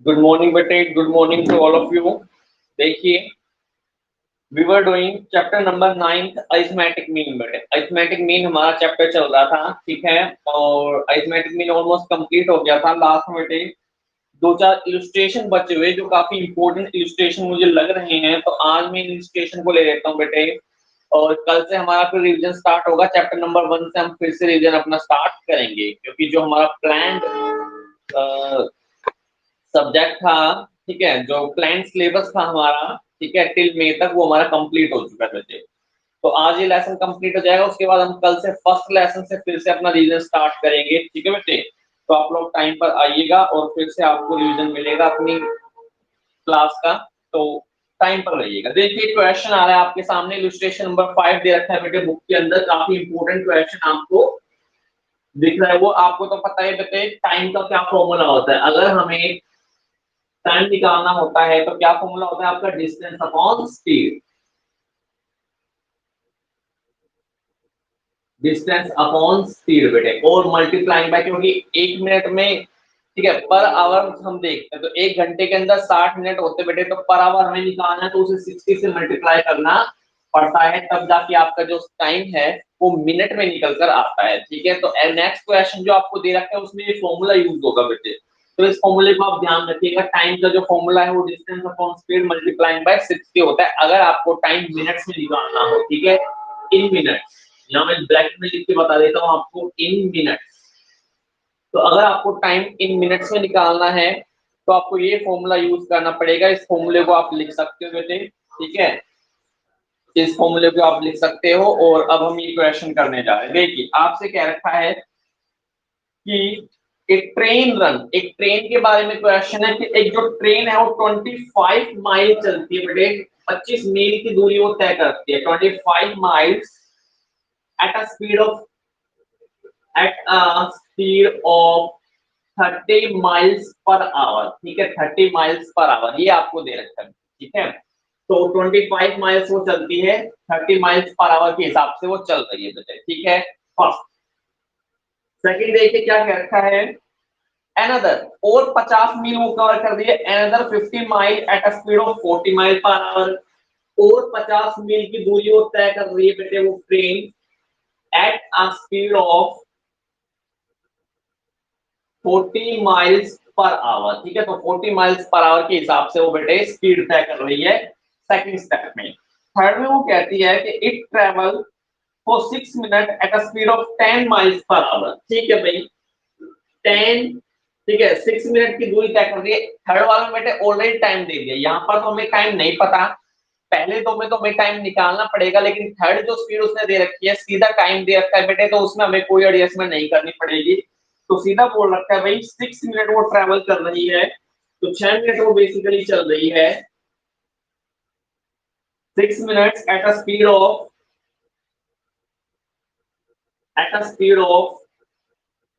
Good morning बेटे, good morning to all of you. देखिए, we were doing chapter number 9 arithmetic mean. बेटे arithmetic mean हमारा chapter चल रहा था, ठीक है, और अरिथमेटिक मीन ऑलमोस्ट कंप्लीट हो गया था। लास्ट में बेटे दो चार इलस्ट्रेशन बचे हुए जो काफी इंपॉर्टेंट इलस्ट्रेशन मुझे लग रहे हैं, तो आज मैं इन इलस्ट्रेशन को ले लेता हूँ बेटे। और कल से हमारा फिर रिवीजन स्टार्ट होगा। चैप्टर नंबर 1 से हम फिर से रिवीजन अपना स्टार्ट करेंगे, क्योंकि जो हमारा प्लान्ड सब्जेक्ट था, ठीक है, जो प्लान सिलेबस था हमारा, ठीक है, टिल मई तक, वो हमारा कंप्लीट हो चुका है बेटे। तो आज ये लेसन कंप्लीट हो जाएगा, उसके बाद हम कल से फर्स्ट लेसन से फिर से अपना रिवीजन स्टार्ट करेंगे, ठीक है बेटे। तो आप लोग टाइम पर आइएगा और फिर से आपको रिवीजन मिलेगा अपनी क्लास का, तो टाइम पर रहिएगा। देखिए क्वेश्चन आ रहा है आपके सामने, इलस्ट्रेशन नंबर 5 दे रखा है बेटे बुक के अंदर। काफी इंपॉर्टेंट क्वेश्चन आपको दिख रहा है। वो आपको तो पता है बेटे, टाइम का क्या फॉर्मूला होता है। अगर हमें टाइम निकालना होता है तो क्या फॉर्मूला होता है आपका, distance upon speed. Distance upon speed बेटे, और मल्टीप्लाइंग बाय, क्योंकि एक मिनट में, ठीक है, पर आवर हम देखते हैं तो एक घंटे के अंदर 60 मिनट होते बेटे, तो पर आवर हमें निकालना है तो उसे 60 से मल्टीप्लाई करना पड़ता है, तब जाके आपका जो टाइम है वो मिनट में निकल कर आता है, ठीक है। तो नेक्स्ट क्वेश्चन जो आपको दे रखा है उसमें ये फॉर्मूला यूज होगा बेटे, तो इस फॉर्मूले को आप ध्यान रखिएगा। टाइम का जो फॉर्मूला है वो distance upon speed multiplying by 60 होता है, अगर आपको टाइम मिनट्स में निकालना हो, ठीक है, इन मिनट्स। यहाँ मैं ब्लैक में लिख के बता देता हूँ आपको, इन मिनट्स। तो अगर आपको टाइम इन मिनट्स में निकालना है तो आपको ये फॉर्मूला यूज करना पड़ेगा। इस फॉर्मूले को आप लिख सकते हो बेटे, ठीक है, इस फॉर्मूले को आप लिख सकते हो। और अब हम ये क्वेश्चन करने जा रहे हैं। देखिए आपसे कह रखा है कि एक ट्रेन रन, एक ट्रेन के बारे में क्वेश्चन है कि एक जो ट्रेन है वो 25 माइल चलती है बेटे, 25 मील की दूरी वो तय करती है, 25 miles at a speed of at a speed of 30 miles per hour, ठीक है, 30 miles per hour ये आपको दे रखा है, ठीक है। तो 25 माइल्स वो चलती है, 30 माइल्स पर आवर के हिसाब से वो चल रही है बेटे, ठीक है। फर्स्ट। सेकंड देखिए क्या कह रखा है, एनदर, और 50 मील वो कवर कर दिए, another 50 mile at a speed of 40 mile per hour, और 50 मील की दूरी वो तय कर रही है बेटे वो train at a speed of 40 miles per hour, ठीक है। तो 40 माइल्स पर आवर के हिसाब से वो बेटे स्पीड तय कर रही है सेकंड स्टेप में। थर्ड में वो कहती है कि it travel for 6 minute at a speed of 10 miles per hour, ठीक है भाई, 10, ठीक है, 6 मिनट की दूरी तय कर रही है। थर्ड वाले में बेटे ऑलरेडी टाइम दे दिया, यहाँ पर तो हमें टाइम नहीं पता, पहले दो में तो हमें टाइम निकालना पड़ेगा, लेकिन थर्ड जो स्पीड उसने दे रखी है सीधा टाइम दे रखा है बेटे, तो उसमें हमें कोई एडजस्टमेंट नहीं करनी पड़ेगी। तो सीधा बोल रखा है भाई 6 मिनट वो ट्रेवल कर रही है, तो 6 मिनट वो बेसिकली चल रही है, 6 minutes at a speed of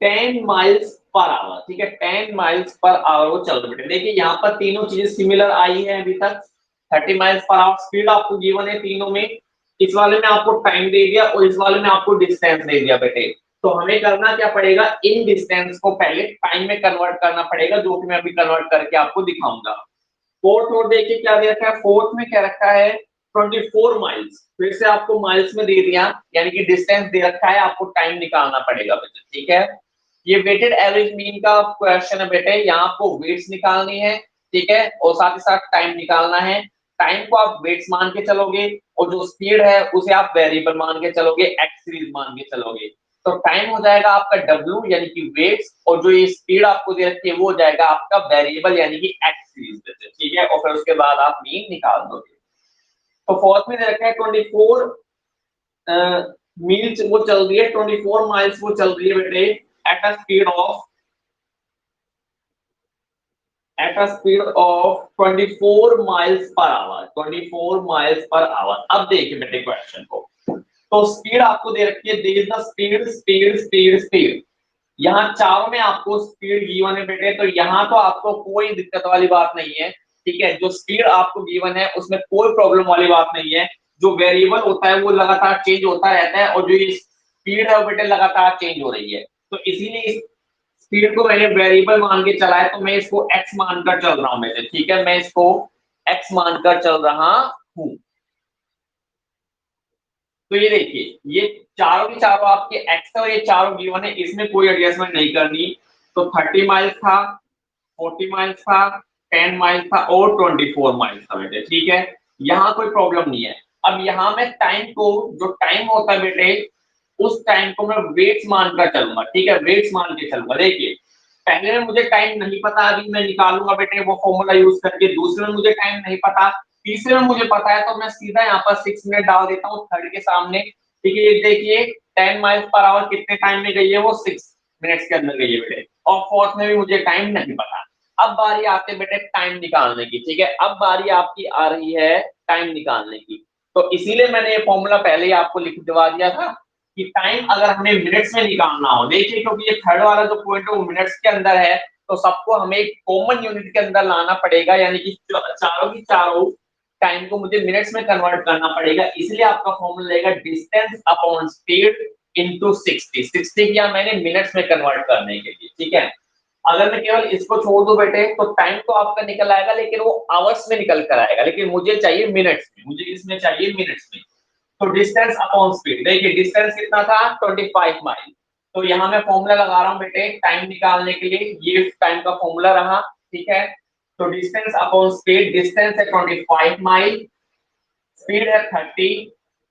10 miles per hour, ठीक है, 10 माइल्स पर आवर वो चल रही है। देखिए यहाँ पर तीनों चीजें सिमिलर आई है अभी तक, 30 माइल्स पर आवर स्पीड आपको गिवन है तीनों में, इस वाले में आपको टाइम दे दिया और इस वाले में आपको डिस्टेंस दे दिया बेटे। तो हमें करना क्या पड़ेगा, इन डिस्टेंस को पहले टाइम में कन्वर्ट करना पड़ेगा, जो कि मैं अभी कन्वर्ट करके आपको दिखाऊंगा। फोर्थ और देखिए क्या दे रखा है, फोर्थ में क्या रखा है 24 माइल्स, फिर से आपको माइल्स में दे दिया, यानी कि डिस्टेंस दे रखा है, आपको टाइम निकालना पड़ेगा बेटे, ठीक है। ये वेटेड एवरेज मीन का क्वेश्चन है बेटे, यहाँ आपको वेट्स निकालनी है, ठीक है, और साथ ही साथ टाइम निकालना है। टाइम को आप वेट्स मान के चलोगे और जो स्पीड है उसे आप वेरिएबल मान के चलोगे, एक्स सीरीज मान के चलोगे। तो टाइम हो जाएगा आपका W यानी कि वेट्स, और जो ये स्पीड आपको दे रखी है वो हो जाएगा आपका वेरिएबल यानी कि एक्स सीरीज, ठीक है, और फिर उसके बाद आप मीन निकाल दोगे। तो फोर्थ में दे रखा है 24 मील्स वो चल रही है, 24 माइल्स वो चल रही है बेटे at a speed of 24 miles per hour, 24 miles per hour. अब देखिए बेटे क्वेश्चन को, तो स्पीड आपको दे रखी है, there is the speed speed speed speed, यहाँ चारों में आपको स्पीड गिवन है बेटे, तो यहाँ तो आपको कोई दिक्कत वाली बात नहीं है, ठीक है। जो स्पीड आपको गिवन है उसमें कोई प्रॉब्लम वाली बात नहीं है। जो वेरिएबल होता है वो लगातार चेंज होता रहता है, और जो ये स्पीड है वो बेटे लगातार चेंज हो रही है। तो इसीलिए इस स्पीड को मैंने वेरिएबल मान के चला है, तो मैं इसको एक्स मानकर चल रहा हूं बेटे, ठीक है। मैं इसको एक्स मानकर चल रहा हूं। तो ये देखिए, ये चारों की चारों आपके एक्स है और ये चारों गिवन है, इसमें कोई एडजस्टमेंट नहीं करनी। तो 30 माइल्स था, 40 माइल्स था, 10 माइल्स था और 24 माइल्स था बेटे, ठीक है। यहाँ कोई प्रॉब्लम नहीं है। अब यहाँ मैं टाइम को, जो टाइम होता है बेटे, उस टाइम को मैं वेट्स मानकर चलूंगा, ठीक है। वेट्स मान के चलूंगा। देखिए, पहले में मुझे टाइम नहीं पता, अभी मैं निकालूंगा बेटे वो फॉर्मूला यूज करके। दूसरे में मुझे टाइम नहीं पता, तीसरे में मुझे पता है, तो मैं सीधा यहाँ पर 6 मिनट डाल देता हूँ थर्ड के सामने, ठीक है। ये देखिए 10 माइल्स पर आवर कितने टाइम में गई है, वो 6 मिनट्स के अंदर गई है बेटे। और फोर्थ में भी मुझे टाइम नहीं पता। अब बारी आते बेटे टाइम निकालने की, ठीक है। अब बारी आपकी आ रही है टाइम निकालने की। तो इसीलिए मैंने ये फॉर्मूला पहले ही आपको लिख दिवा दिया था कि टाइम अगर हमें मिनट्स में निकालना हो, देखिए क्योंकि ये थर्ड वाला जो पॉइंट है वो मिनट्स के अंदर है, तो सबको हमें एक कॉमन यूनिट के अंदर लाना पड़ेगा, यानी कि चारों की चारों टाइम को मुझे मिनट्स में कन्वर्ट करना पड़ेगा। इसलिए आपका फॉर्मूला रहेगा डिस्टेंस अपॉन स्पीड इनटू 60 किया मैंने मिनट्स में कन्वर्ट करने के लिए, ठीक है। अगर मैं केवल इसको छोड़ दूं बेटे, तो टाइम तो आपका निकल आएगा, लेकिन वो आवर्स में निकल कर आएगा, लेकिन मुझे चाहिए मिनट्स में, मुझे इसमें चाहिए मिनट्स में। तो डिस्टेंस अपॉन स्पीड, देखिए डिस्टेंस कितना था 25 माइल। तो यहाँ मैं फॉर्मूला लगा रहा हूँ बेटे टाइम निकालने के लिए, ये टाइम का फॉर्मूला रहा, ठीक है। तो डिस्टेंस अपॉन स्पीड, डिस्टेंस है 25 माइल, स्पीड है 30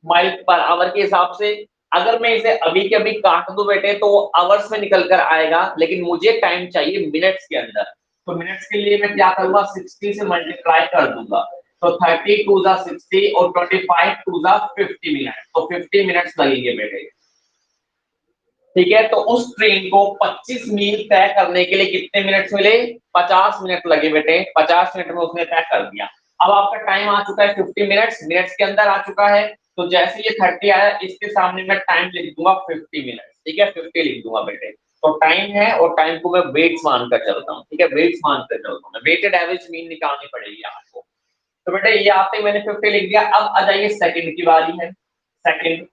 माइल पर आवर के हिसाब से। अगर मैं इसे अभी के अभी काट दूं बेटे, तो वो आवर्स में निकल कर आएगा, लेकिन मुझे टाइम चाहिए मिनट्स के अंदर। तो मिनट्स के लिए मैं क्या करूंगा, 60 से मल्टीप्लाई कर दूंगा। तो 30 टू जा 60 और 25 टू जा 50 मिनट, तो 50 मिनट्स लगेंगे बेटे, ठीक है। तो उस ट्रेन को 25 मील तय करने के लिए कितने मिनट मिले, 50 मिनट लगे बेटे। 50 मिनट में उसने तय कर दिया। अब आपका टाइम आ चुका है 50 मिनट्स, मिनट्स के अंदर आ चुका है। तो जैसे ये 30 आया, इसके सामने मैं टाइम लिख दूंगा 50 मिनट, ठीक है। 50 लिख दूंगा बेटे। तो टाइम है और टाइम को मैं वेट्स मानकर चलता हूँ, ठीक है। वेट्स मानकर चलता हूँ, वेटेड एवरेज मीन निकालनी पड़ेगी आपको। तो बेटे ये आते ही मैंने 50 लिख दिया। अब आ जाइए सेकंड की बारी है। सेकंड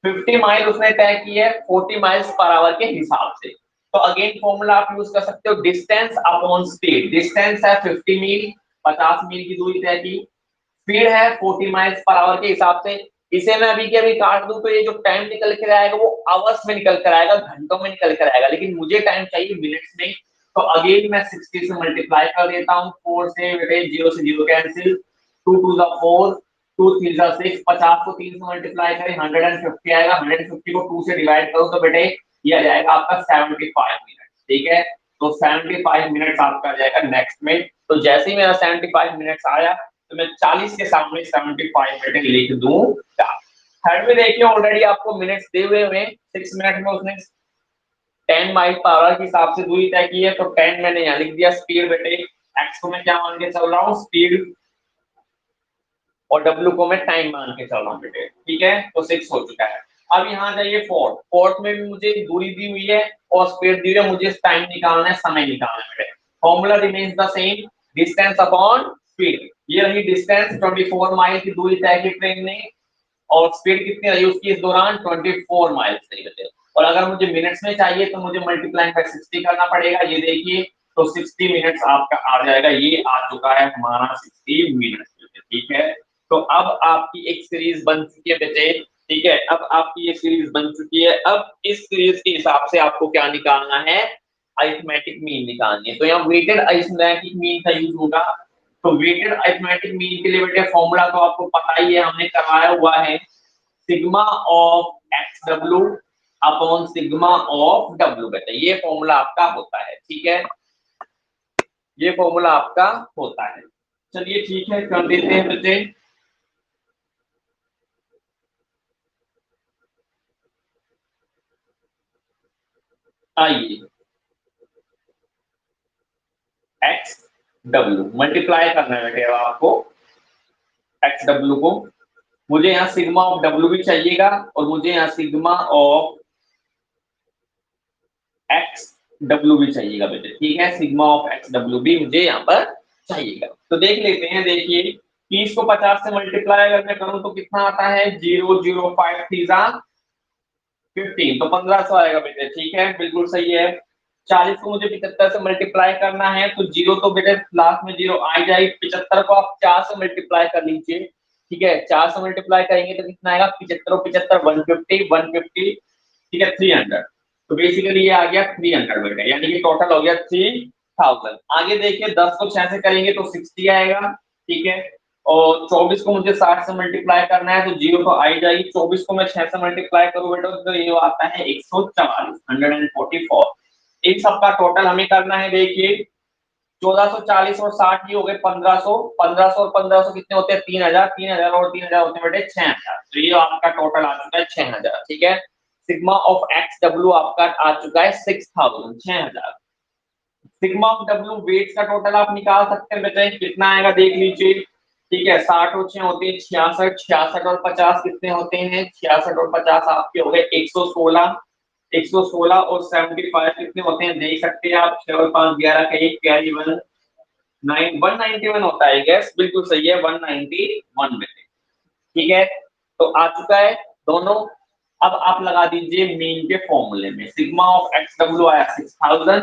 50 माइल उसने तय की है 40 माइल्स पर आवर के हिसाब से। तो अगेन फॉर्मूला आप यूज कर सकते हो, डिस्टेंस अपॉन स्पीड। डिस्टेंस है 50 मील, 50 मील की दूरी तय की। स्पीड है 40 माइल्स पर आवर के हिसाब से। इसे मैं अभी के अभी काट दूं, तो ये जो टाइम निकल कर आएगा वो आवर्स में निकल कर आएगा, घंटों में निकल कर आएगा, लेकिन मुझे टाइम चाहिए मिनट्स में। तो अगेन मैं 60 से मल्टीप्लाई कर देता हूँ, 4 से बेटे 0 से 0 कैंसिल, 2 टू द 4, 2 3 जा 6, 50 को 3 से मल्टीप्लाई करें 150 आएगा, 150 को 2 से डिवाइड करो तो बेटे ये आ जाएगा आपका 75 मिनट, ठीक है। तो 75 मिनट्स आपका आ जाएगा नेक्स्ट में। तो जैसे ही मेरा 75 मिनट्स आया, तो मैं 40 के सामने 75 मिनट लिख दूंगा। थर्ड में देखिए ऑलरेडी आपको मिनट्स दे हुए हैं, 6 मिनट में उसने 10 माइल पर आवर के हिसाब से दूरी तय की है, तो 10 मैंने यहाँ लिख दिया। स्पीड बेटे एक्स को मैं क्या मान के चल रहा हूँ, स्पीड, और डब्ल्यू को मैं टाइम मान के चल रहा हूँ बेटे, ठीक है। तो 6 हो चुका है। अब यहाँ जाइए फोर्थ, फोर्थ में भी मुझे दूरी दी हुई है और स्पीड दी हुई है, मुझे टाइम निकालना है, समय निकालना है बेटे। Formula remains the same, distance upon speed. ये रही डिस्टेंस 24 माइल की दूरी तय की ट्रेन ने, और स्पीड कितनी रही उसकी इस दौरान, 24 माइल्स रही बेटे। और अगर मुझे मिनट्स में चाहिए तो मुझे मल्टीप्लाई बाय 60 करना पड़ेगा, ये देखिए। तो 60 मिनट्स आपका आ जाएगा, ये आ चुका है हमारा 60 मिनट्स, ठीक है। तो अब आपकी एक सीरीज बन चुकी है बेटे, ठीक है। अब आपकी ये सीरीज बन चुकी है। अब इस सीरीज के हिसाब से आपको क्या निकालना है, अरिथमेटिक मीन निकालनी है। तो यहाँ वेटेड अरिथमेटिक मीन का यूज होगा। तो वेटेड अरिथमेटिक मीन के लिए बेटे फॉर्मूला तो आपको पता ही है, हमने करवाया हुआ है, sigma of x W upon sigma of W बेटे। ये फॉर्मूला आपका होता है, ठीक है। ये फॉर्मूला आपका होता है। चलिए ठीक है, कर देते हैं बेटे। आइए, एक्स डब्ल्यू मल्टीप्लाई करना है बेटे अब आपको, एक्स डब्ल्यू को। मुझे यहाँ सिग्मा ऑफ डब्ल्यू भी चाहिएगा, और मुझे यहाँ सिग्मा ऑफ एक्स डब्ल्यू भी चाहिएगा बेटे, ठीक है, सिग्मा ऑफ एक्स डब्ल्यू भी मुझे यहाँ पर चाहिएगा। तो देख लेते हैं, देखिए 30 को 50 से मल्टीप्लाई अगर मैं करूं तो कितना आता है, 005 थ्रीजा 15, तो 1500 आएगा बेटे, ठीक है, बिल्कुल सही है। 40 को मुझे 75 से मल्टीप्लाई करना है तो जीरो तो बेटे लास्ट में जीरो आ जाए, 75 को आप 4 से मल्टीप्लाई कर लीजिए, ठीक है, 4 से मल्टीप्लाई करेंगे तो कितना आएगा, 75 75 150 150, ठीक है, 300। तो बेसिकली ये आ गया 300 बेटे, यानी कि टोटल हो गया 3000। आगे देखिए 10 को 6 से करेंगे तो 60 आएगा, ठीक है, और 24 को मुझे 60 से मल्टीप्लाई करना है तो जीरो तो आ ही जाएगी, 24 को मैं 6 से मल्टीप्लाई करूं बेटा तो ये आता है 144 144। इन सबका टोटल हमें करना है, देखिए 1440 और 60 ही हो गए 1500, 1500 और 1500 कितने होते हैं 3000, 3000 और 3000 होते हैं बेटे 6000। तो ये आपका टोटल आ चुका है 6000, ठीक है। सिग्मा ऑफ एक्स डब्ल्यू आपका आ चुका है 6000 6000। सिग्मा ऑफ डब्ल्यू वेट का टोटल आप निकाल सकते हैं बेटे, कितना आएगा देख लीजिए, ठीक है, 60 और 6 होते हैं 66, 66 और 50 कितने होते हैं, 66 और 50 आपके हो गए 116, 116 और 75 कितने होते हैं देख सकते हैं आप, 6 और 5 11 का एक कैरी 1 9 191 होता है, गैस बिल्कुल सही है 191 में, ठीक है। तो आ चुका है दोनों। अब आप लगा दीजिए मीन के फॉर्मूले में, सिग्मा ऑफ एक्स डब्ल्यू आया 6000,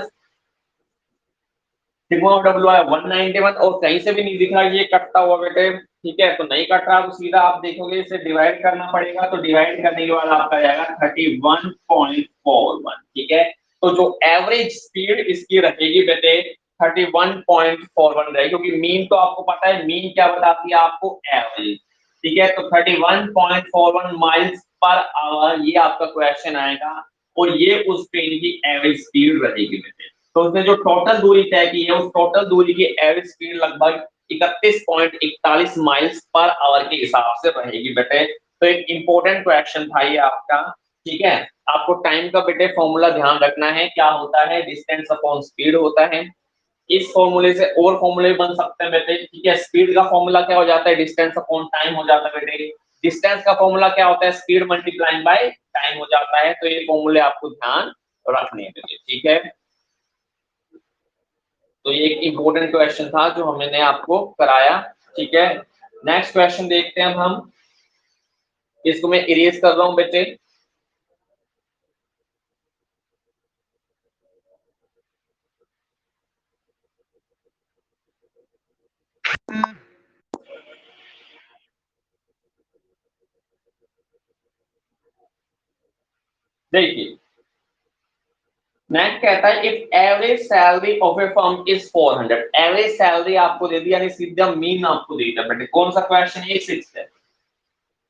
सिग्मा ऑफ डब्ल्यू आया 191, और कहीं से भी नहीं दिख रहा ये कटता हुआ बेटे, ठीक है, तो नहीं कट रहा तो सीधा आप देखोगे इसे डिवाइड करना पड़ेगा, तो डिवाइड करने के बाद आपका जाएगा 31.41, ठीक है। तो जो एवरेज स्पीड इसकी रहेगी बेटे 31.41 रहेगी, क्योंकि मीन तो आपको पता है, मीन क्या बताती है आपको, एवरेज, ठीक है। तो 31.41 माइल्स पर आवर ये आपका क्वेश्चन आएगा, और ये उस ट्रेन की एवरेज स्पीड रहेगी बेटे। तो उसने जो टोटल दूरी तय की है उस टोटल दूरी की एवरेज स्पीड लगभग 31.41 माइल्स पर आवर के हिसाब से रहेगी बेटे। तो एक इंपॉर्टेंट क्वेश्चन था ये आपका, ठीक है। आपको टाइम का बेटे फॉर्मूला ध्यान रखना है, क्या होता है, डिस्टेंस अपॉन स्पीड होता है। इस फॉर्मूले से और फॉर्मूले बन सकते हैं बेटे, ठीक है। स्पीड का फॉर्मूला क्या हो जाता है, डिस्टेंस अपॉन टाइम हो जाता है बेटे। डिस्टेंस का फॉर्मूला क्या होता है, स्पीड मल्टीप्लाइंग बाय टाइम हो जाता है। तो ये फॉर्मूले आपको ध्यान रखने हैं बेटे, ठीक है। तो ये एक इम्पोर्टेंट क्वेश्चन था जो हमने आपको कराया, ठीक है। नेक्स्ट क्वेश्चन देखते हैं हम, इसको मैं इरेज कर रहा हूं बेटे। देखिए नेक्स्ट कहता है if average salary of A firm is 400, average salary आपको दे दी, यानी सीधा मीन आपको दे दिया बेटे। कौन सा क्वेश्चन है, 6 है,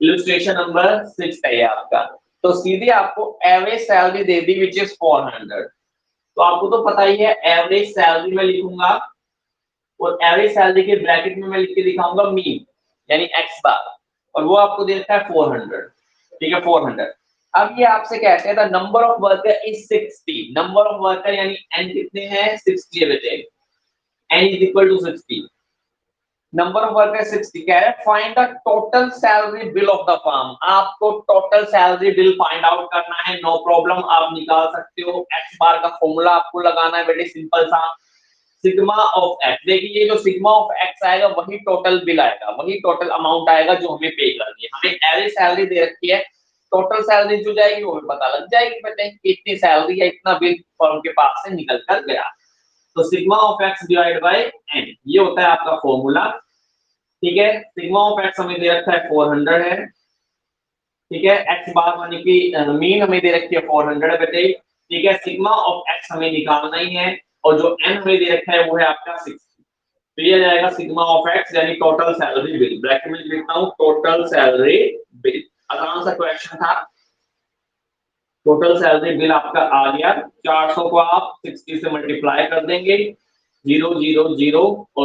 इलस्ट्रेशन नंबर 6 है ये आपका। तो सीधे आपको average salary they the which is 400। तो आपको तो पता ही है एवरेज सैलरी में लिखूंगा, और एवरेज सैलरी के ब्रैकेट में मैं लिख के दिखाऊंगा मीन, यानी एक्स बार, और वो आपको दे रखा है 400, ठीक है 400। अब ये आपसे कहते हैं the number of worker is 60, number of worker यानी एन कितने हैं 60 है बेटे, N is equal to 60, number of worker 60, कह रहे find the total salary bill of the firm. आपको total salary bill find out करना है, नो प्रॉब्लम, आप निकाल सकते हो। एक्स बार का फॉर्मूला आपको लगाना है बेटे, सिंपल सा, सिग्मा ऑफ एक्स। देखिए ये जो सिग्मा ऑफ एक्स आएगा वही टोटल बिल आएगा, वही टोटल अमाउंट आएगा जो हमें पे करनी है। हमें एवरेज सैलरी दे रखी है, टोटल सैलरी जो जाएगी वो हमें पता लग जाएगी बेटे, कितनी सैलरी या इतना बिल फर्म के पास से निकल कर गया। तो sigma of x divide by n, ये होता है आपका फॉर्मूला, ठीक है। सिग्मा ऑफ एक्स हमें दे रखा है 400 है, ठीक है। एक्स बार यानी कि मीन हमें दे रखी है 400 है बेटे, ठीक है। सिग्मा ऑफ एक्स हमें निकालना ही है, और जो एन हमें दे रखा है वो है आपका 60। तो ये जाएगा सिग्मा ऑफ एक्स यानी टोटल सैलरी बिल, ब्रैकेट में लिखता हूं टोटल सैलरी बिल। आसान सा क्वेश्चन था, टोटल सैलरी बिल आपका आ गया। 400 को आप 60 से मल्टीप्लाई कर देंगे, 000 और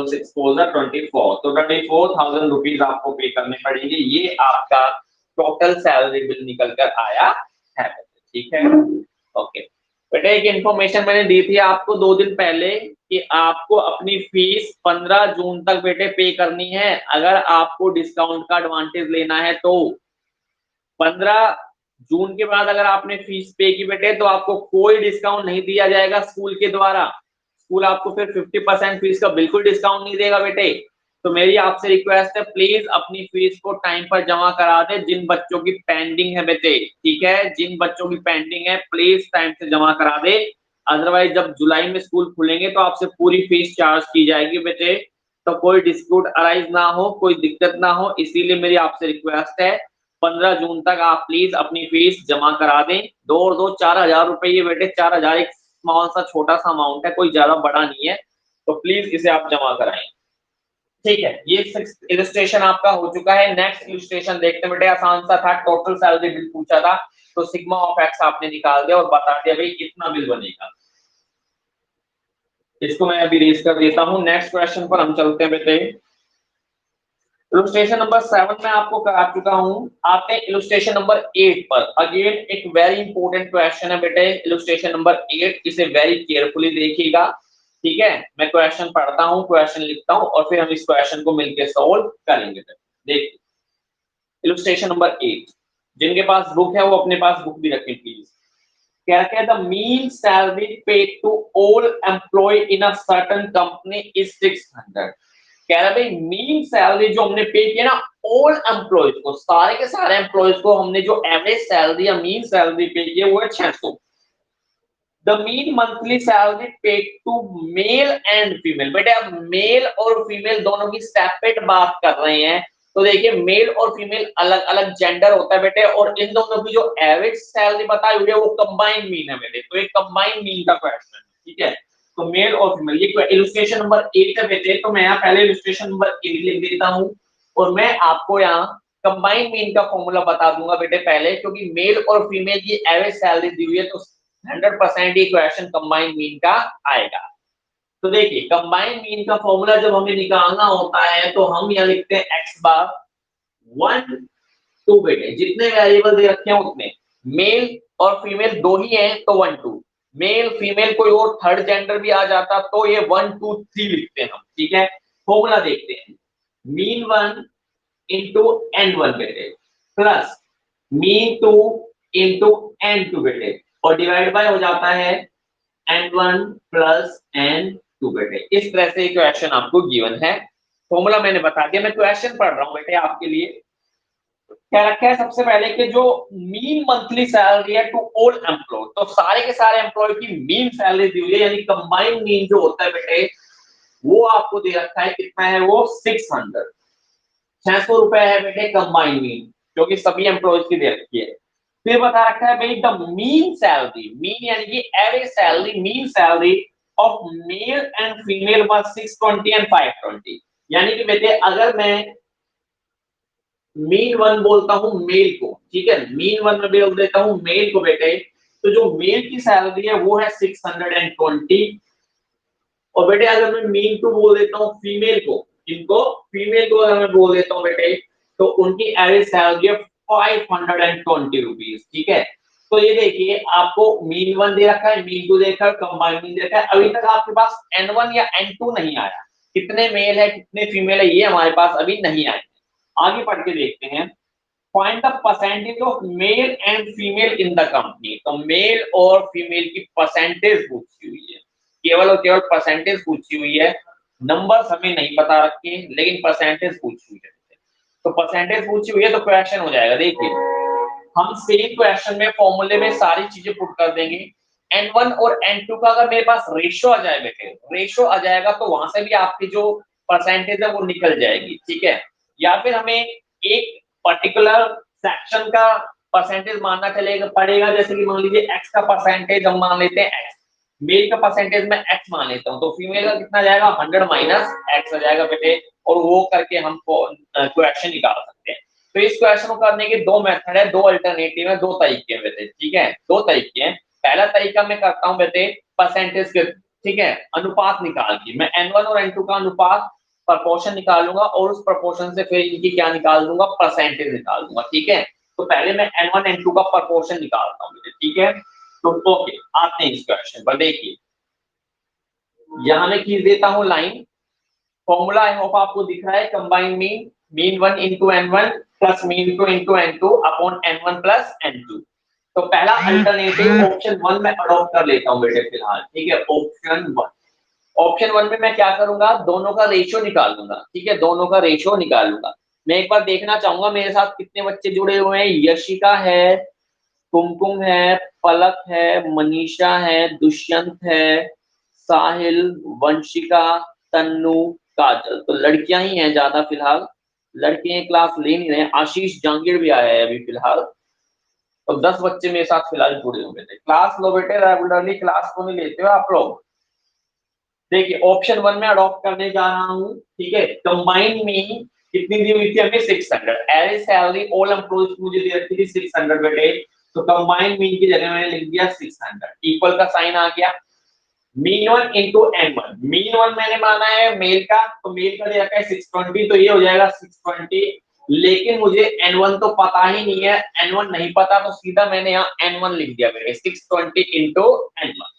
6 4 24, तो 24,000 रुपीज आपको पे करने पड़ेंगे। ये आपका टोटल सैलरी बिल निकल कर आया है, ठीक है। ओके बेटा, एक इंफॉर्मेशन मैंने दी थी आपको 2 दिन पहले कि आपको अपनी फीस 15 जून तक बेटे पे करनी है, अगर आपको डिस्काउंट का एडवांटेज लेना है तो 15 जून के बाद अगर आपने फीस पे की बेटे तो आपको कोई डिस्काउंट नहीं दिया जाएगा स्कूल के द्वारा। स्कूल आपको फिर 50% फीस का बिल्कुल डिस्काउंट नहीं देगा बेटे। तो मेरी आपसे रिक्वेस्ट है, प्लीज अपनी फीस को टाइम पर जमा करा दे जिन बच्चों की पेंडिंग है बेटे, ठीक है, जिन बच्चों की पेंडिंग है प्लीज टाइम से जमा करा दे। अदरवाइज जब जुलाई में स्कूल खुलेंगे तो आपसे पूरी फीस चार्ज की जाएगी बेटे। तो कोई डिस्प्यूट अराइज ना हो, कोई दिक्कत ना हो, इसीलिए मेरी आपसे रिक्वेस्ट है 15 जून तक आप प्लीज अपनी फीस जमा करा दें। दो और दो 4,000 रुपये बेटे, 4,000 एक स्मॉल सा छोटा सा अमाउंट है, कोई ज्यादा बड़ा नहीं है, तो प्लीज इसे आप जमा कराएं। ठीक है, ये इलस्ट्रेशन आपका हो चुका है। नेक्स्ट इलस्ट्रेशन देखते हैं बेटे, आसान सा था, टोटल सैलरी बिल पूछा था, तो सिग्मा ऑफ एक्स आपने निकाल दिया और बता दिया भाई कितना बिल बनेगा। इसको मैं अभी रेज कर देता हूं। नेक्स्ट क्वेश्चन पर हम चलते हैं बेटे। इलस्ट्रेशन नंबर 7 में आपको करा चुका हूं। आते हैं इलस्ट्रेशन नंबर 8 पर। अगेन एक वेरी इंपॉर्टेंट क्वेश्चन है बेटे, इलस्ट्रेशन नंबर 8, इसे वेरी केयरफुली देखिएगा। ठीक है, मैं क्वेश्चन पढ़ता हूं, क्वेश्चन लिखता हूं और फिर हम इस क्वेश्चन को मिलकर सॉल्व करेंगे। देखिए इलस्ट्रेशन नंबर 8, जिनके पास बुक है वो अपने पास बुक भी रखें प्लीज। क्या क्या, the mean salary paid to all employ in a certain company is 600। कह रहा भाई मीन सैलरी जो हमने पे किया ना ऑल एम्प्लॉयज को, सारे के सारे एम्प्लॉयज को हमने जो एवरेज सैलरी या मीन सैलरी पे की है वो है 600। The mean monthly salary paid to male and female. बेटे अब मेल और फीमेल दोनों की सेपरेट बात कर रहे हैं, तो देखिए मेल और फीमेल अलग अलग जेंडर होता है बेटे, और इन दोनों की जो एवरेज सैलरी बताई हुई है वो कंबाइंड मीन है बेटे, तो एक कंबाइंड मीन का क्वेश्चन है। ठीक है, तो मेल और फीमेल, ये इलस्ट्रेशन नंबर 8 है बेटे, तो मैं यहाँ पहले इलस्ट्रेशन नंबर 8 लिख देता हूँ और मैं आपको यहाँ कंबाइंड मीन का फॉर्मूला बता दूंगा बेटे पहले, क्योंकि मेल और फीमेल की एवरेज सैलरी दी हुई है तो 100% ये क्वेश्चन कंबाइंड मीन का आएगा। तो देखिए कंबाइंड मीन का फॉर्मूला जब हमें निकालना होता है तो हम यहाँ लिखते हैं एक्स बार 1 2 बेटे, जितने वेरिएबल दे रखे हैं उतने, मेल और फीमेल दो ही हैं तो 1 2, मेल फीमेल कोई और थर्ड जेंडर भी आ जाता तो ये 1 2 3 लिखते हैं हम। ठीक है, फॉर्मूला देखते हैं, मीन 1 इंटू एन 1 बेटे प्लस मीन 2 इंटू एन 2 बेटे, और डिवाइड बाय हो जाता है n1 प्लस n2 बेटे। इस तरह से क्वेश्चन आपको गिवन है, फॉर्मूला मैंने बता दिया, मैं क्वेश्चन पढ़ रहा हूं बेटे आपके लिए। क्या रखा है सबसे पहले कि जो मीन मंथली सैलरी है टू ऑल एम्प्लॉय, तो सारे के सारे एम्प्लॉय की मीन सैलरी दी हुई है, यानी कंबाइंड मीन जो होता है बेटे वो आपको दे रखा है, कितना है वो 600, 600 रुपए है बेटे कंबाइंड मीन, क्योंकि सभी एम्प्लॉयज की दे रखी है। फिर बता रखा है भाई द मीन सैलरी, मीन यानी कि average salary, mean salary of male and female was 620 and 520। यानी कि बेटे अगर मैं मीन 1 बोलता हूं मेल को, ठीक है, मीन 1 में बोल देता हूं मेल को बेटे, तो जो मेल की सैलरी है वो है 620, और बेटे अगर मैं मीन 2 बोल देता हूं फीमेल को, इनको फीमेल को अगर मैं बोल देता हूं बेटे तो उनकी एवरेज सैलरी है 520 रुपीज। ठीक है, तो ये देखिए आपको मीन 1 दे रखा है, मीन 2 दे रखा है, कंबाइंड मीन दे रखा है, अभी तक आपके पास n1 या n2 नहीं आया, कितने मेल है कितने फीमेल है ये हमारे पास अभी नहीं आए। आगे पढ़ के देखते हैं, find the percentage of male and female in the company. तो मेल और फीमेल की परसेंटेज पूछी हुई है, केवल और केवल परसेंटेज पूछी हुई है, नंबर्स हमें नहीं बता रखे लेकिन परसेंटेज पूछी हुई है। तो परसेंटेज पूछी हुई है तो क्वेश्चन हो जाएगा, देखिए हम सेम क्वेश्चन में फॉर्मूले में सारी चीजें पुट कर देंगे। n1 और n2 का अगर मेरे पास रेशो आ जाए बेटे, रेशो आ जाएगा तो वहां से भी आपकी जो परसेंटेज है वो निकल जाएगी। ठीक है, या फिर हमें एक पर्टिकुलर सेक्शन का परसेंटेज मानना चलेगा पड़ेगा, जैसे कि मान लीजिए x का परसेंटेज हम मान लेते हैं x, मेल का परसेंटेज मैं x मान लेता हूं, तो फीमेल का कितना जाएगा 100 माइनस x आ जाएगा बेटे, और वो करके हम क्वेश्चन निकाल सकते हैं। तो इस क्वेश्चन को करने के दो मेथड है, दो अल्टरनेटिव है, दो तरीके हैं बेटे। ठीक है, दो तरीके हैं। पहला तरीका मैं करता हूं बेटे परसेंटेज के, ठीक है, अनुपात निकाल के, मैं n1 और n2 का अनुपात प्रपोर्शन निकालूंगा और उस प्रपोर्शन से फिर इनकी क्या निकाल दूंगा, परसेंटेज निकाल दूंगा। ठीक है, तो पहले मैं n1 n2 का प्रपोर्शन निकालता हूँ। ठीक है, तो ओके आते हैं इस क्वेश्चन पर। देखिए यहां मैं खींच देता हूं लाइन, फॉर्मूला आई होप आपको दिख रहा है, combined mean mean 1 into n1 plus mean 2 into n2 upon n1 plus n2। तो पहला अल्टरनेटिव ऑप्शन 1 में अडॉप्ट कर लेता हूं बेटे फिलहाल, ठीक है। ऑप्शन 1 में मैं क्या करूंगा, दोनों का रेशियो निकालूंगा, ठीक है, दोनों का रेशियो निकालूंगा। मैं एक बार देखना चाहूंगा मेरे साथ कितने बच्चे जुड़े हुए हैं। यशिका है, कुमकुम है, पलक है, मनीषा है, दुष्यंत है, साहिल, वंशिका, तन्नू, काजल। तो लड़कियां ही हैं ज्यादा फिलहाल, लड़के क्लास ले नहीं रहे। आशीष जांगीर भी आया है अभी फिलहाल। तो 10 बच्चे मेरे साथ फिलहाल जुड़े हुए थे। क्लास लो बेटे, रेगुलरली क्लास को नहीं लेते हो आप लोग। देखिए ऑप्शन 1 में अडॉप्ट करने जा रहा हूँ, ठीक है। कंबाइंड में कितनी दी हुई थी हमें, 600। एवरेज सैलरी ऑल एम्प्लॉइज मुझे दे रखी थी 600 बेटे। तो कंबाइंड मीन की जगह मैंने लिख दिया 600, इक्वल का साइन आ गया। मीन 1 इंटू n1, मीन 1 मैंने माना है मेल का, तो मेल का दे रखा है 620, तो ये हो जाएगा 620। लेकिन मुझे n1 तो पता ही नहीं है, n1 नहीं पता, तो सीधा मैंने यहाँ n1 लिख दिया बेटे, 620 इंटू n1।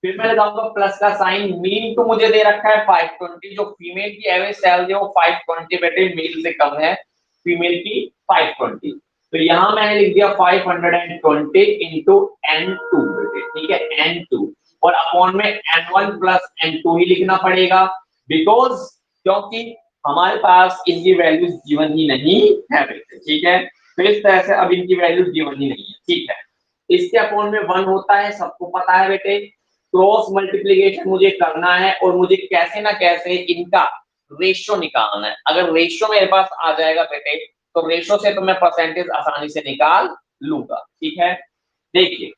फिर मैं लगाऊंगा प्लस का साइन। मीन टू मुझे दे रखा है 520, जो फीमेल की एवरेज सैलरी है वो 520 बेटे, मेल से कम है फीमेल की 520। तो यहां मैंने लिख दिया 520 इंटू n2 बेटे, ठीक है, n2। और अपॉन में n1 प्लस n2 ही लिखना पड़ेगा, बिकॉज क्योंकि हमारे पास इनकी वैल्यूज जीवन ही नहीं है बेटे, ठीक है। तो इस तरह से अब इनकी वैल्यूज जीवन ही नहीं है, ठीक है। इसके अपॉन में 1 होता है, सबको पता है बेटे। क्रॉस मल्टीप्लीकेशन मुझे करना है और मुझे कैसे ना कैसे इनका रेशियो निकालना है। अगर रेशियो मेरे पास आ जाएगा बेटे, तो रेशियो से तो मैं परसेंटेज आसानी से निकाल लूंगा, ठीक है। देखिए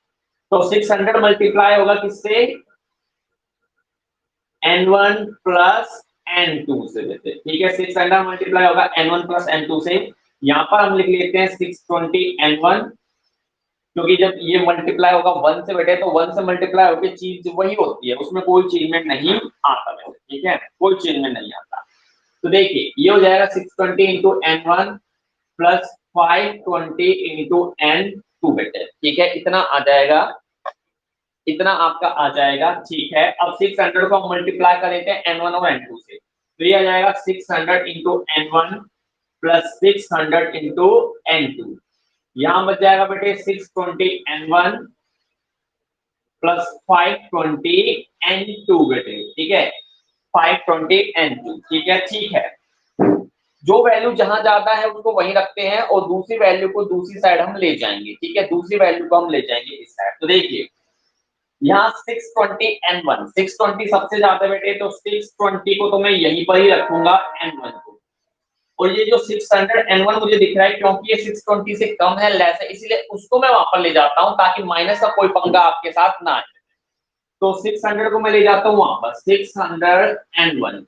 तो 600 मल्टीप्लाई होगा किससे, n1 प्लस n2 से बेटे, ठीक है। 600 मल्टीप्लाई होगा n1 प्लस n2 से। यहाँ पर हम लिख लेते हैं 620 n1, क्योंकि जब ये मल्टीप्लाई होगा 1 से बेटे, तो 1 से मल्टीप्लाई होकर चीज वही होती है, उसमें कोई चेंजमेंट नहीं आता बेटे, ठीक है, कोई चेंजमेंट नहीं आता। तो देखिए ये हो जाएगा 620 into n1 plus 520 into n2 बेटे, ठीक है, इतना आ जाएगा, इतना आपका आ जाएगा, ठीक है। अब 600 को हम मल्टीप्लाई कर देते हैं n1 और n2 से, तो ये आ जाएगा 600 into n1 plus 600 into n2। यहां बच जाएगा बेटे 620 n1 प्लस 520 n2 बेटे, ठीक है, 520 n2, ठीक है, ठीक है। जो वैल्यू जहां ज्यादा है उसको वहीं रखते हैं और दूसरी वैल्यू को दूसरी साइड हम ले जाएंगे, ठीक है, दूसरी वैल्यू को हम ले जाएंगे इस साइड। तो देखिए यहाँ 620 n1, 620 सबसे ज्यादा बेटे, तो 620 को तो मैं यहीं पर ही रखूंगा n1 को। और ये जो 600 n1 मुझे दिख रहा है, क्योंकि ये 620 से कम है, लेस है, इसलिए उसको मैं वहां पर ले जाता हूं ताकि माइनस का कोई पंगा आपके साथ ना आए। तो 600 को मैं ले जाता हूं वहां पर, 600 n1,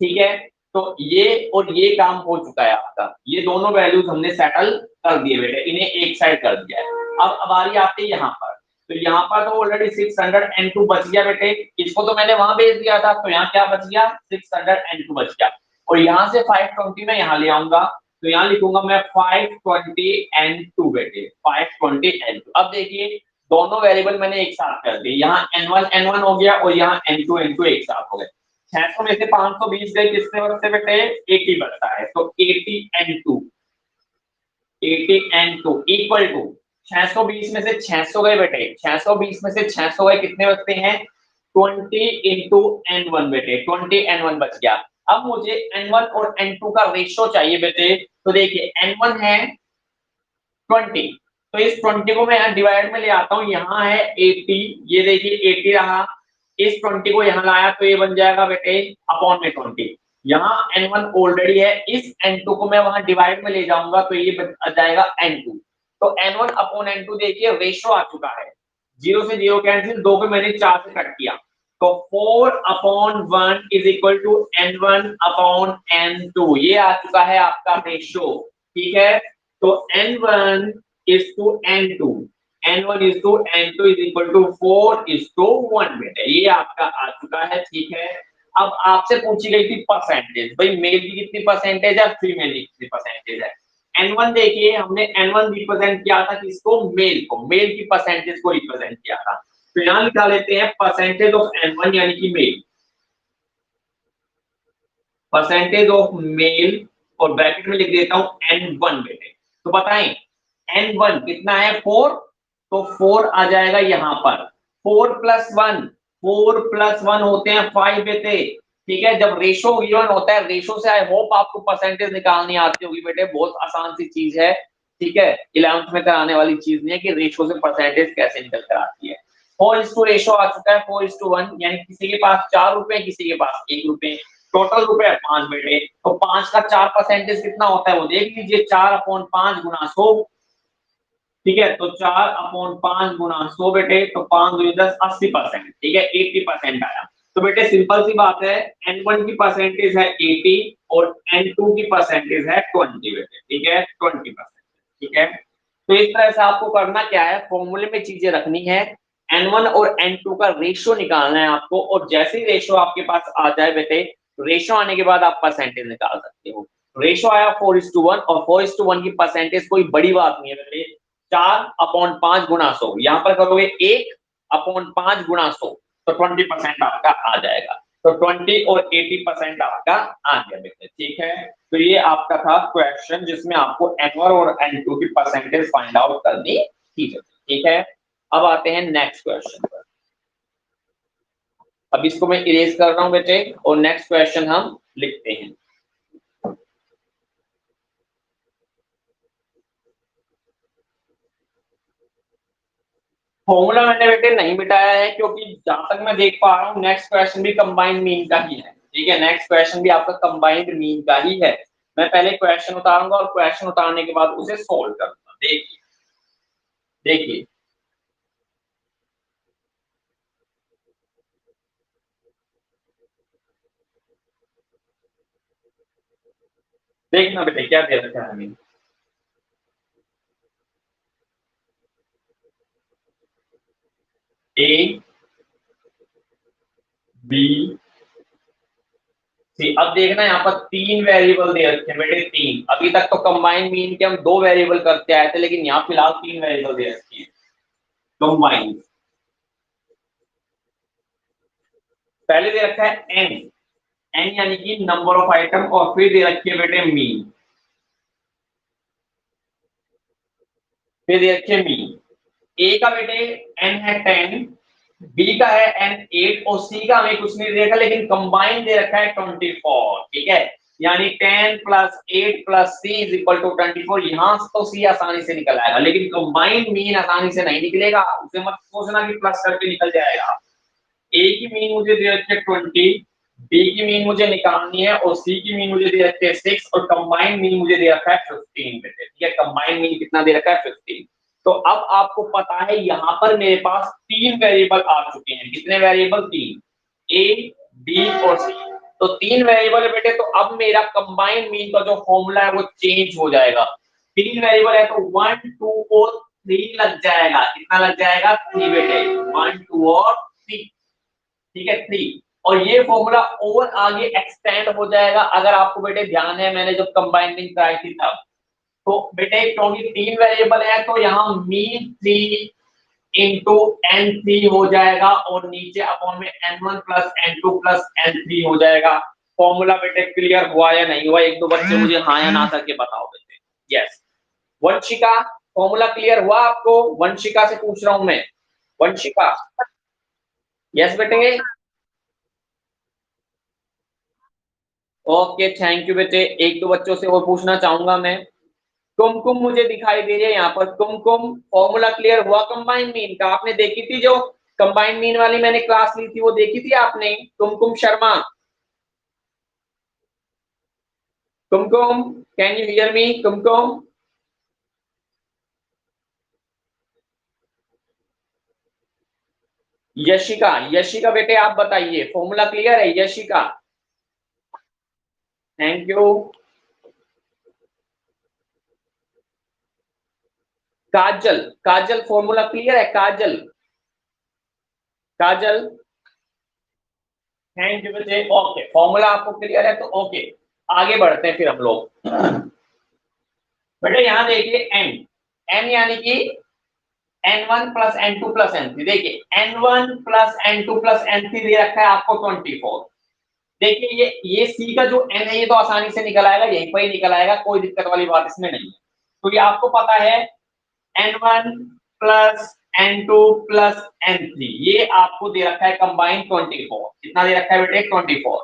ठीक है। तो ये और ये काम हो चुका है आपका, ये दोनों वैल्यूज हमने सेटल कर दिए बेटे, इन्हें एक साइड कर दिया है। अब बारी आती है यहाँ पर, तो यहाँ पर तो ऑलरेडी 600 n2 बच गया बेटे, इसको तो मैंने वहां भेज दिया था, तो यहाँ क्या बच गया, 600 n2 बच गया। और यहाँ से 520 में यहाँ ले आऊंगा, तो यहाँ लिखूंगा मैं 520 n2 बेटे, 520 n2। अब देखिए दोनों वेरिएबल मैंने एक साथ कर दिए, यहाँ n1 n1 हो गया और यहाँ n2 n2 एक साथ हो गए। 600 में से 520 गए, किससे बचते बेटे, 80 बचता है, तो 80 n2, 80 n2 इक्वल टू 620 में से 600 गए बेटे, 620 में से 600 गए, कितने बचते हैं, 20 इंटू n1 बेटे, 20 n1 बच गया। अब मुझे n1 और n2 का रेशियो चाहिए बेटे, तो देखिए n1 है 20, तो इस 20 को मैं यहाँ डिवाइड में ले आता हूँ, यहाँ है 80, ये देखिए 80 रहा, इस 20 को यहाँ लाया तो ये बन जाएगा बेटे अपॉन में 20। यहाँ n1 ऑलरेडी है, इस n2 को मैं वहां डिवाइड में ले जाऊंगा तो ये बन जाएगा n2। तो n1 अपॉन n2 देखिए रेशियो आ चुका है, 0 से 0 कैंसिल, 2 को मैंने 4 से कट किया, तो 4 upon 1 is equal to n1 upon n2, ये आ चुका है आपका रेशियो, ठीक है। तो n1 is to n2, n1 is to n2 is equal to 4 is to 1 बेटे, ये आपका आ चुका है, ठीक है। अब आपसे पूछी गई थी परसेंटेज, भाई मेल की कितनी परसेंटेज है, फीमेल की कितनी परसेंटेज है। n1 देखिए हमने n1 रिप्रेजेंट किया था किसको, मेल को, मेल की परसेंटेज को रिप्रेजेंट किया था। तो यहाँ लिखा लेते हैं परसेंटेज ऑफ n1 यानी कि मेल, परसेंटेज ऑफ मेल और ब्रैकेट में लिख देता हूँ N1 बेटे। तो बताएं N1 कितना है 4, तो 4 आ जाएगा यहाँ पर। 4 + 1 होते हैं 5 बेटे। ठीक है, जब रेशो गिवन होता है, रेशो से आई होप आपको परसेंटेज निकालनी आती होगी बेटे, बहुत आसान सी चीज है। ठीक है, 11th में कराने वाली चीज नहीं है कि रेशो से परसेंटेज कैसे निकल कर आती है। 4 रेशो आ चुका है 4:1, यानी किसी के पास 4 रुपए, किसी के पास 1 रुपए, टोटल रुपए 5 बेटे। तो 5 का 4% कितना होता है वो देख लीजिए, 4/5 गुना 100। ठीक है, तो 4/5 गुना 100 बेटे, तो 5 दूनी 10, 80%। ठीक है, 80% आया। तो बेटे सिंपल सी बात है, N1 की परसेंटेज है 80 और N2 की परसेंटेज है 20 बेटे। ठीक है, 20%। ठीक है, तो इस तरह से आपको करना क्या है, फॉर्मूले में चीजें रखनी है, N1 और N2 का रेशियो निकालना है आपको, और जैसे ही रेशियो आपके पास आ जाए बेटे, रेशियो आने के बाद आप परसेंटेज निकाल सकते हो। रेशियो आया 4:1, और 4:1 की परसेंटेज कोई बड़ी बात नहीं है बेटे, 4/5 गुना 100, यहाँ पर करोगे 1/5 गुना 100, तो 20% आपका आ जाएगा। तो 20 और 80% आपका आ गया बेटे। ठीक है, तो ये आपका था क्वेश्चन जिसमें आपको N1 और N2 की परसेंटेज फाइंड आउट करनी थी। ठीक है, अब आते हैं नेक्स्ट क्वेश्चन पर। अब इसको मैं इरेज कर रहा हूं बेटे, और नेक्स्ट क्वेश्चन हम लिखते हैं। फॉर्मूला मैंने बेटे नहीं बिठाया है, क्योंकि जहां तक मैं देख पा रहा हूँ नेक्स्ट क्वेश्चन भी कंबाइंड मीन का ही है। ठीक है, नेक्स्ट क्वेश्चन भी आपका कंबाइंड मीन का ही है। मैं पहले क्वेश्चन उतारूंगा और क्वेश्चन उतारने के बाद उसे सोल्व करूंगा। देखिए देखिए, देखना बेटे क्या दे रखा है हमें। ए, बी, सी। अब देखना यहाँ पर 3 वेरिएबल दे रखे हैं बेटे, 3। अभी तक तो कंबाइंड मीन के हम 2 वेरिएबल करते आए थे, लेकिन यहाँ फिलहाल 3 वेरिएबल दे रखी है कंबाइंड। पहले दे रखा है एन, एन यानी कि नंबर ऑफ आइटम, और फिर दे रखी है बेटे मीन, फिर दे रखी है मीन। ए का बेटे एन है 10, बी का है एन 8, और सी का हमें कुछ नहीं दे रखा, लेकिन कंबाइन दे रखा है 24। ठीक है, यानी 10 + 8 + C = 24। यहां तो सी आसानी से निकल आएगा, लेकिन कंबाइंड मीन आसानी से नहीं निकलेगा, उसे मत सोचना कि प्लस करके निकल जाएगा। ए की मीन मुझे दे रखी है 20, बी की मीन मुझे निकालनी है, और सी की मीन मुझे दे रखी है 6, और कंबाइंड मीन मुझे दे रखा है 15 बेटे। ठीक है, कंबाइंड मीन कितना दे रखा है 15। तो अब आपको पता है यहाँ पर मेरे पास 3 वेरिएबल आ चुके हैं। कितने वेरिएबल? 3, ए, बी और सी। तो 3 वेरिएबल है बेटे, तो अब मेरा कंबाइंड मीन का जो फॉर्मूला है वो चेंज हो जाएगा। 3 वेरिएबल है तो 1, 2 और 3 लग जाएगा। कितना लग जाएगा? 3 बेटे, 1, 2 और 3। ठीक है, 3। और ये फॉर्मूला और आगे एक्सटेंड हो जाएगा। अगर आपको बेटे ध्यान है, मैंने जब कंबाइनिंग कराई थी तब, तो बेटे क्योंकि 3 वेरिएबल है तो यहाँ मीन 3 इंटू N3 हो जाएगा, और नीचे अपॉन में N1 + N2 + N3 हो जाएगा। फॉर्मूला बेटे क्लियर हुआ या नहीं हुआ? एक दो बच्चे मुझे हाँ या ना करके बताओ बेटे। यस, वंशिका, फॉर्मूला क्लियर हुआ आपको? वंशिका से पूछ रहा हूं मैं, वंशिका। यस बेटे, ओके, थैंक यू बेटे। एक दो बच्चों से और पूछना चाहूंगा मैं। कुमकुम मुझे दिखाई दे रही है यहाँ पर। कुमकुम, फॉर्मूला क्लियर हुआ कंबाइन मीन का? आपने देखी थी जो कंबाइन मीन वाली मैंने क्लास ली थी, वो देखी थी आपने? कुमकुम शर्मा, कुमकुम, कैन यू हियर मी? कुमकुम, यशिका, यशिका बेटे आप बताइए, फॉर्मूला क्लियर है Yashika? Thank you. Kajal, Kajal formula clear है? काजल, काजल, थैंक यू बेटे। ओके, फॉर्मूला आपको क्लियर है तो ओके, आगे बढ़ते हैं फिर हम लोग। बेटे यहाँ देखिए एन, एन यानी कि N1 + N2 + N3। देखिए N1 + N2 + N3 दे रखा है आपको 24, देखिए ये सी का जो एन है ये तो आसानी से निकल आएगा, यहीं पर ही निकल आएगा, कोई दिक्कत वाली बात इसमें नहीं है। तो ये आपको पता है N1 plus N2 plus N3, ये आपको दे रखा है कंबाइन 24। कितना दे रखा है बेटे? 24।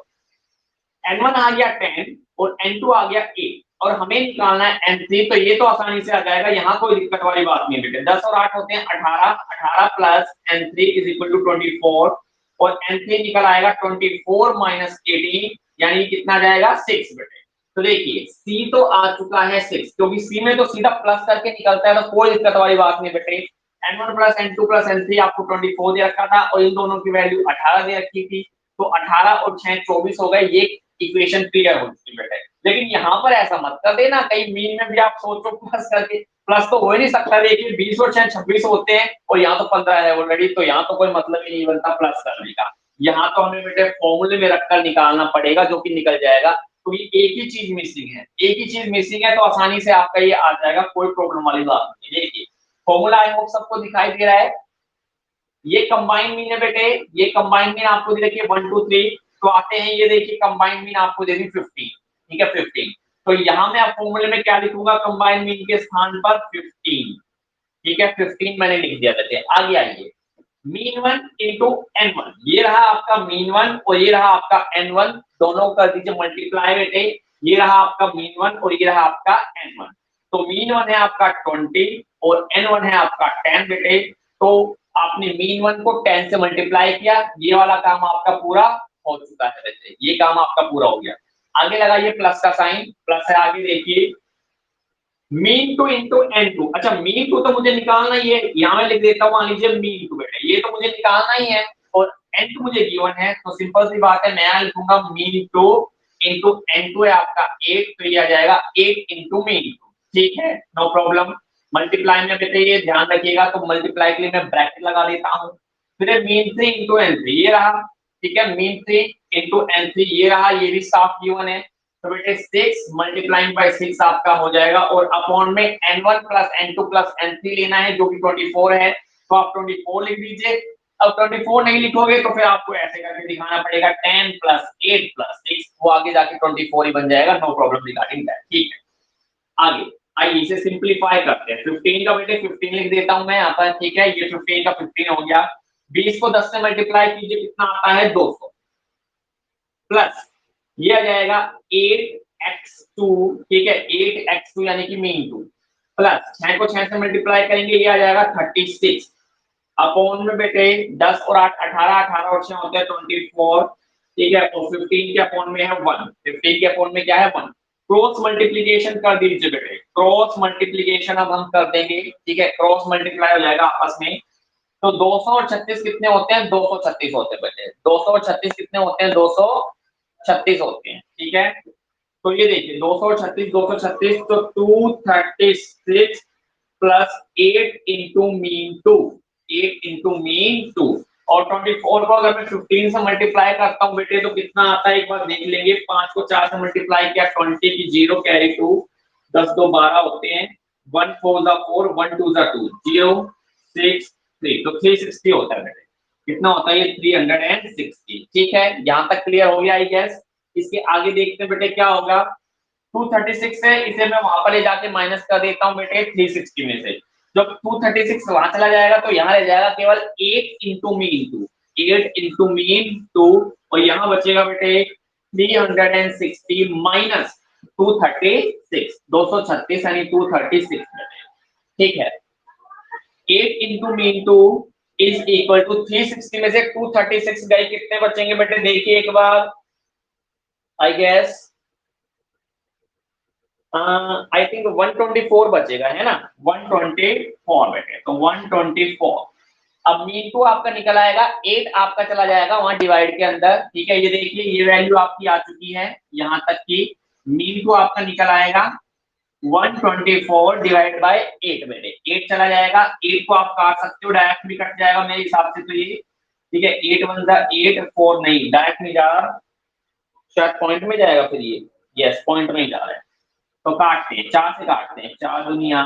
N1 आ गया 10 और N2 आ गया 8 और हमें निकालना है N3, तो ये तो आसानी से आ जाएगा, यहाँ कोई दिक्कत वाली बात नहीं बेटे। 10 और 8 होते हैं 18, 18 plus N3 is equal to 24 और N3 निकल आएगा 24 माइनस 18, यानी कितना जाएगा? 6 बेटे। तो देखिए C तो आ चुका है 6, क्योंकि C में तो सीधा प्लस करके निकलता है, तो कोई दिक्कत वाली बात नहीं बेटे। N1 plus N2 plus N3 आपको 24 दे रखा था और इन दोनों की वैल्यू 18 दे रखी थी, तो 18 और 6 24 हो गए। ये इक्वेशन क्लियर हो चुकी बेटे। लेकिन यहाँ पर ऐसा मत कर देना कहीं मीन में भी आप सोचो प्लस करके, प्लस तो हो ही नहीं सकता। देखिए 20 और 6 26 होते हैं और यहाँ तो 15 है ऑलरेडी, तो यहाँ तो कोई मतलब ही नहीं बनता प्लस करने का। यहाँ तो हमें बेटे फॉर्मूले में रखकर निकालना पड़ेगा, जो कि निकल जाएगा। तो ये एक ही चीज मिसिंग है, एक ही चीज मिसिंग है, तो आसानी से आपका ये आ जाएगा, कोई प्रॉब्लम वाली बात नहीं है। देखिए फॉर्मूला आई होप सबको दिखाई दे रहा है। ये कंबाइन मीन है बेटे, ये कंबाइन मीन आपको दे देखिए 1 2 3, तो आते हैं ये देखिए कंबाइन मीन आपको दे दी 15, ठीक है 15। तो यहाँ मैं आप फॉर्मूले में क्या लिखूंगा? कंबाइन मीन के स्थान पर 15, ठीक है 15 मैंने लिख दिया। बेटे आगे आइए, mean one into n one, ये रहा आपका मीन वन और ये रहा आपका एन वन, दोनों कर दीजिए मल्टीप्लाई बेटे। ये रहा आपका मीन वन और ये रहा आपका एन वन। तो मीन वन है आपका 20 और एन वन है आपका 10 बेटे। तो आपने मीन वन को 10 से मल्टीप्लाई किया, ये वाला काम आपका पूरा हो चुका है बेटे, ये काम आपका पूरा हो गया। आगे लगाइए प्लस का साइन, प्लस है आगे देखिए mean two into n two. अच्छा मीन टू तो मुझे निकालना ही है, यहाँ मैं लिख देता हूँ मान लीजिए मीन टू बेटे, ये तो मुझे निकालना ही है और एन टू मुझे गिवन है, तो सिंपल सी बात है मैं यहाँ लिखूंगा mean two into n two है आपका 8, तो ये आ जाएगा 8 इंटू मीन टू, ठीक है नो प्रॉब्लम। मल्टीप्लाई में बेटे ये ध्यान रखिएगा, तो मल्टीप्लाई के लिए मैं ब्रैकेट लगा देता हूँ। फिर mean three into n three, ये रहा, ठीक है mean three into n three, ये रहा, ये भी साफ गिवन है। तो बेटे 6 मल्टीप्लाइंग बाय 6 आपका हो जाएगा और अपॉन में n1 plus n2 plus n3 लेना है, जो कि 24 है, तो आप 24 लिख दीजिए। अब 24 नहीं लिखोगे तो फिर आपको ऐसे करके दिखाना पड़ेगा 10 प्लस 8 प्लस 6, वो आगे जाके 24 ही बन जाएगा, नो प्रॉब्लम रिगार्डिंग दैट, ठीक है। आगे आइए इसे सिंपलीफाई करते हैं। 15 का बेटे 15 लिख देता हूं मैं यहाँ पर, ठीक है ये 15 का 15 हो गया। 20 को 10 से मल्टीप्लाई कीजिए, कितना आता है? 200 प्लस ये आ जाएगा 8x2, ठीक है 8x2 यानी कि मीन टू, प्लस 6 को 6 से मल्टीप्लाई करेंगे, ये आ जाएगा 36 अपॉन में बेटे 10 और 8 18, 18 और 6 होते हैं 24, ठीक है और 15 के अपॉन में है 1, 15 के अपॉन में क्या है 1। क्रॉस मल्टीप्लिकेशन कर दीजिए बेटे, क्रॉस मल्टीप्लिकेशन अब हम कर देंगे, ठीक है क्रॉस मल्टीप्लाई हो जाएगा आपस में। तो 200 और 36 कितने होते हैं? 236 होते हैं बेटे। 200 और 36 कितने होते हैं? 236 होते हैं, ठीक है। तो ये देखिए 236 236, तो 236 plus 8 into mean two, 8 into mean two, और 24 को अगर मैं 15 से मल्टीप्लाई करता हूँ बेटे तो कितना आता है एक बार देख लेंगे। 5 को 4 से मल्टीप्लाई किया 20 की 0 कैरी 2, 10 2 12 होते हैं, 1 4 4 1 2 2 0 6 3, तो 360 होता है बेटे। कितना होता है ये? 360, ठीक है यहाँ तक क्लियर हो गया आई गेस। इसके आगे देखते हैं बेटे क्या होगा। 236 है, इसे मैं वहां पर ले जाके माइनस कर देता हूँ बेटे 360 में से। जब 236 वहां चला जाएगा तो यहाँ रह जाएगा केवल 8 into mean two, 8 into mean two, और यहाँ बचेगा बेटे 360 माइनस 236, 236 यानी 236, ठीक है 8 into mean two is equal to 360 में से 236 गए, कितने बचेंगे बेटे? देखिए एक बार, आई गेस आई थिंक 124 बचेगा, है ना 124 बेटे, तो 124। अब मीन टू आपका निकल आएगा 8 आपका चला जाएगा वहां डिवाइड के अंदर, ठीक है ये देखिए ये वैल्यू आपकी आ चुकी है यहां तक की। मीन टू आपका निकल आएगा 124 डिवाइड बाय 8 बेटे, 8 चला जाएगा, 8 को आप काट सकते हो, डायरेक्ट भी कट जाएगा मेरे हिसाब से तो ये, ठीक है 8 1 8 4 नहीं डायरेक्ट नहीं जा रहा, शायद पॉइंट में जाएगा फिर ये, यस पॉइंट में ही जा रहा है। तो काटते हैं, 4 से काटते हैं, 4 दुनिया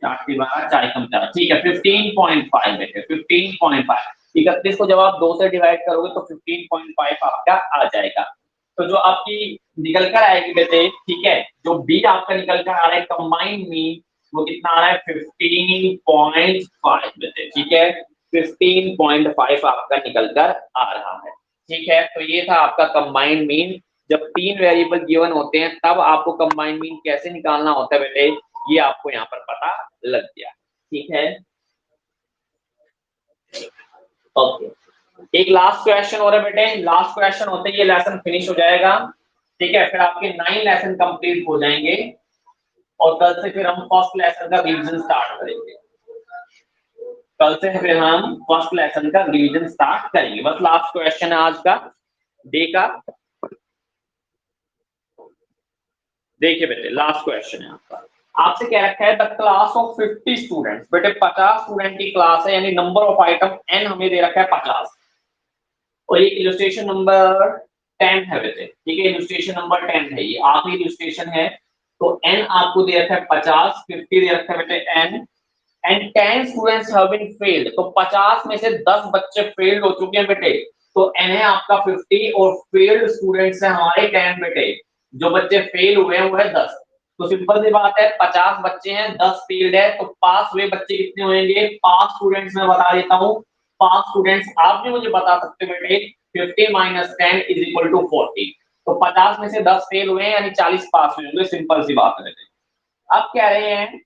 4 की 12 4 कम 4, ठीक है 15.5 बेटे 15.5। 31 को जब आप 2 से डिवाइड करोगे तो 15.5 आपका आ जाएगा। तो जो आपकी निकल कर आएगी बेटे, ठीक है, जो बी आपका निकल कर आ रहा है कंबाइंड मीन, वो कितना आ रहा है 15.5 बेटे, ठीक है, 15.5 आपका निकल कर आ रहा है। ठीक है, तो ये था आपका कंबाइंड मीन। जब तीन वेरिएबल गिवन होते हैं तब आपको कंबाइंड मीन कैसे निकालना होता है बेटे, ये आपको यहाँ पर पता लग गया। ठीक है, ओके। एक लास्ट क्वेश्चन हो रहा है बेटे, लास्ट क्वेश्चन होते ही ये लेसन फिनिश हो जाएगा। ठीक है, फिर आपके 9 लेसन कंप्लीट हो जाएंगे और कल से फिर हम फर्स्ट लेसन का रिवीजन स्टार्ट करेंगे। कल से फिर हम फर्स्ट लेसन का रिवीजन स्टार्ट करेंगे। बस लास्ट क्वेश्चन है आज का डे का। देखिए बेटे, लास्ट क्वेश्चन है आपका, आपसे क्या रखा है, द क्लास ऑफ 50 स्टूडेंट्स। बेटे 50 स्टूडेंट की क्लास है, यानी नंबर ऑफ आइटम n हमें दे रखा है 50, और ये इलस्ट्रेशन नंबर 10 है बेटे। ठीक है, इलस्ट्रेशन नंबर 10 है, ये आखिरी इलस्ट्रेशन है। तो n आपको दे रखा है 50, 50 दे रखा है बेटे n, and 10 students have been failed. तो 50 में से 10 बच्चे फेल्ड हो चुके हैं बेटे, तो n है आपका 50 और फेल्ड स्टूडेंट्स है हमारे 10 बेटे। जो बच्चे फेल हुए हैं वो है 10। तो सिंपल सी बात है, 50 बच्चे हैं, 10 फेल्ड है, तो पास हुए बच्चे कितने होंगे, 5 स्टूडेंट्स मैं बता देता हूँ। 5 स्टूडेंट्स आप भी मुझे बता सकते हो बेटे, 50 माइनस 10 इज इक्वल टू 40। तो 50 में से 10 फेल हुए हैं, यानी 40 पास हुए होंगे, सिंपल सी बात है बेटे। अब कह रहे हैं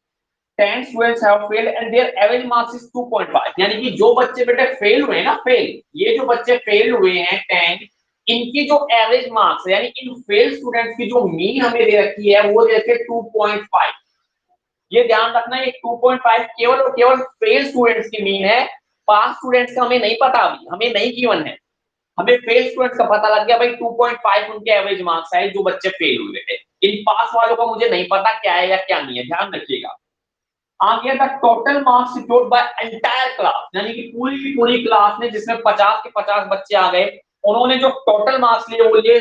10 students have failed and their average marks is 2.5, यानी कि जो बच्चे बेटे फेल हुए हैं ना, फेल, ये जो बच्चे फेल हुए हैं 10, इनकी जो एवरेज मार्क्स है, यानी इन फेल स्टूडेंट्स की जो मीन हमें दे रखी है वो दे रखी है 2.5। ये ध्यान रखना, ये 2.5 केवल और केवल फेल स्टूडेंट्स की मीन है। पास स्टूडेंट्स का हमें नहीं पता, अभी हमें नहीं गिवन है। हमें फेल स्टूडेंट्स का पता लग गया भाई, 2.5 उनके एवरेज मार्क्स है जो बच्चे फेल हुए थे। इन पास वालों का मुझे नहीं पता क्या है या क्या नहीं है, ध्यान रखिएगा। आ गया था total marks secured by entire class, यानी कि पूरी की पूरी क्लास ने, जिसमें 50 के 50 बच्चे आ गए, उन्होंने जो टोटल मार्क्स लिए वो लिए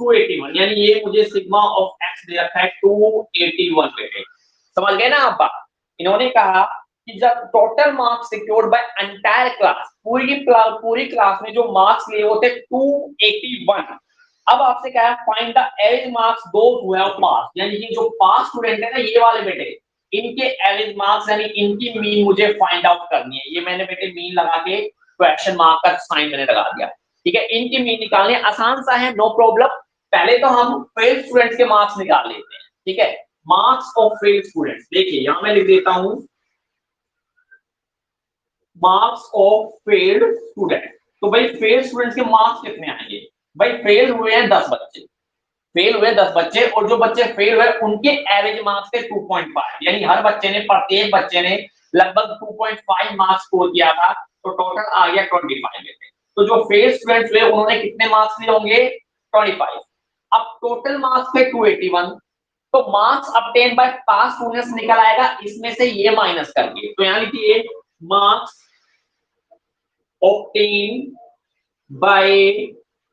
281, यानी ये मुझे सिग्मा ऑफ एक्स दे रखा है 281 बेटे। समझ गए ना आप बात। इन्होंने कहा कि जब total marks secured by entire class, पूरी क्लास में जो मार्क्स लिए वो थे 281। अब आपसे क्या है, find the average marks those who have pass, यानी कि जो पास स्टूडेंट है ना, ये वाले बेटे, इनके एवरेज मार्क्स यानी इनकी मीन मुझे फाइंड आउट करनी है। ये मैंने बेटे मीन लगा के क्वेश्चन मार्क का साइन मैंने लगा दिया। ठीक है, इनकी मीन निकालने आसान सा है, नो प्रॉब्लम। पहले तो हम फेल स्टूडेंट्स के मार्क्स निकाल लेते हैं। ठीक है, मार्क्स ऑफ फेल स्टूडेंट्स, देखिए यहां मैं लिख देता हूं मार्क्स ऑफ फेल्ड स्टूडेंट। तो भाई फेल स्टूडेंट्स के मार्क्स कितने आएंगे, भाई फेल हुए हैं 10 बच्चे, फेल हुए 10 बच्चे, और जो बच्चे फेल हुए उनके एवरेज मार्क्स थे 2.5, यानी हर बच्चे ने, प्रत्येक बच्चे ने लगभग 2.5 मार्क्स स्कोर किया था, तो टोटल आ गया 25 में थे। तो जो फेल स्टूडेंट्स हुए उन्होंने कितने मार्क्स लिए होंगे, 25। अब टोटल मार्क्स थे 281, तो मार्क्स ऑब्टेन बाय पास स्टूडेंट्स निकल आएगा, इसमें से ये माइनस करके, तो यानी कि ये मार्क्स ऑब्टेन बाय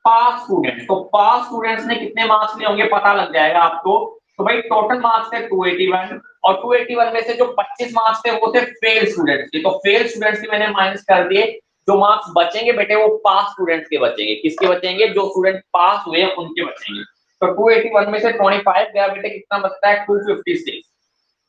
पास स्टूडेंट्स। तो पास स्टूडेंट्स ने कितने मार्क्स लिए होंगे पता लग जाएगा आपको। तो भाई टोटल मार्क्स थे 281, और 281 में से जो 25 मार्क्स थे वो थे फेल स्टूडेंट्स के, तो फेल स्टूडेंट्स के मैंने माइनस कर दिए। जो मार्क्स बचेंगे बेटे वो पास स्टूडेंट्स के बचेंगे। किसके बचेंगे, जो स्टूडेंट पास हुए हैं उनके बचेंगे। तो 281 में से 25 गया बेटे, कितना बचता है 256,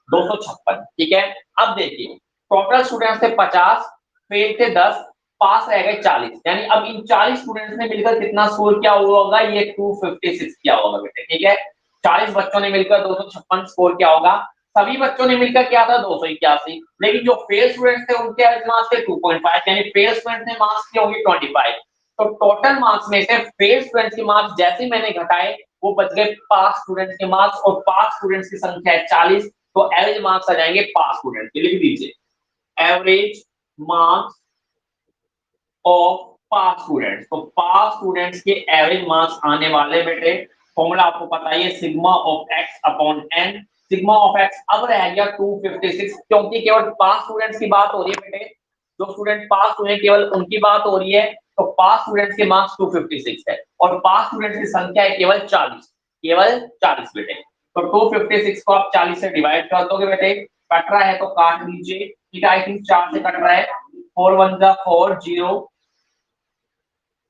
256। ठीक है, अब देखिए टोटल स्टूडेंट्स थे 50, फेल थे 10, पास रह गए 40, यानी अब इन 40 स्टूडेंट्स ने मिलकर कितना स्कोर किया हुआ होगा, ये 256 किया होगा बेटे। ठीक है, 40 बच्चों ने मिलकर 256 स्कोर किया होगा, सभी बच्चों ने मिलकर किया था 281, लेकिन जो फेल स्टूडेंट्स थे उनके एवरेज मार्क्स थे 2.5, यानी फेल स्टूडेंट्स ने मार्क्स किए होंगे 25। तो टोटल मार्क्स में से फेल स्टूडेंट्स के मार्क्स जैसे मैंने घटाए, वो बच गए पास स्टूडेंट्स के मार्क्स, और पास स्टूडेंट्स की संख्या है 40, तो एवरेज मार्क्स आ जाएंगे पास स्टूडेंट के। लिख दीजिए average marks of pass students. तो पास स्टूडेंट्स के एवरेज मार्क्स आने वाले बेटे, फॉर्मूला आपको पता है, sigma of x upon n. Sigma of x अब रह गया 256, क्योंकि केवल पास स्टूडेंट्स की बात हो रही है बेटे, जो स्टूडेंट पास हुए केवल उनकी बात हो रही है। तो पास स्टूडेंट्स के मार्क्स 256 है, और पास स्टूडेंट्स की संख्या है केवल 40, केवल 40 बेटे। तो 256 को आप 40 से डिवाइड कर दोगे बेटे, कट रहा है तो काट दीजिए। ठीक है, आई थिंक 4 से कट रहा है, 4 1 जा 4, 0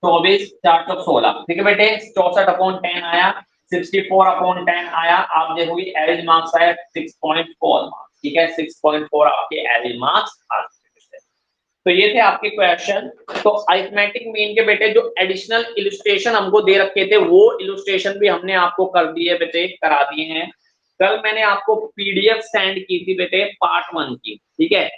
24 4 चौक 16, ठीक है बेटे, 64/10 आया, 64/10 आया, आप देखोगे एवरेज मार्क्स आया 6.4 मार्क्स, ठीक है, 6.4 आपके एवरेज मार्क्स आ सकते हैं। तो ये थे आपके क्वेश्चन। तो अरिथमेटिक मीन के बेटे जो एडिशनल इलस्ट्रेशन हमको दे रखे थे वो इलस्ट्रेशन भी हमने आपको कर दिए बेटे, करा दिए हैं। कल मैंने आपको पीडीएफ सेंड की थी बेटे पार्ट 1 की, ठीक है,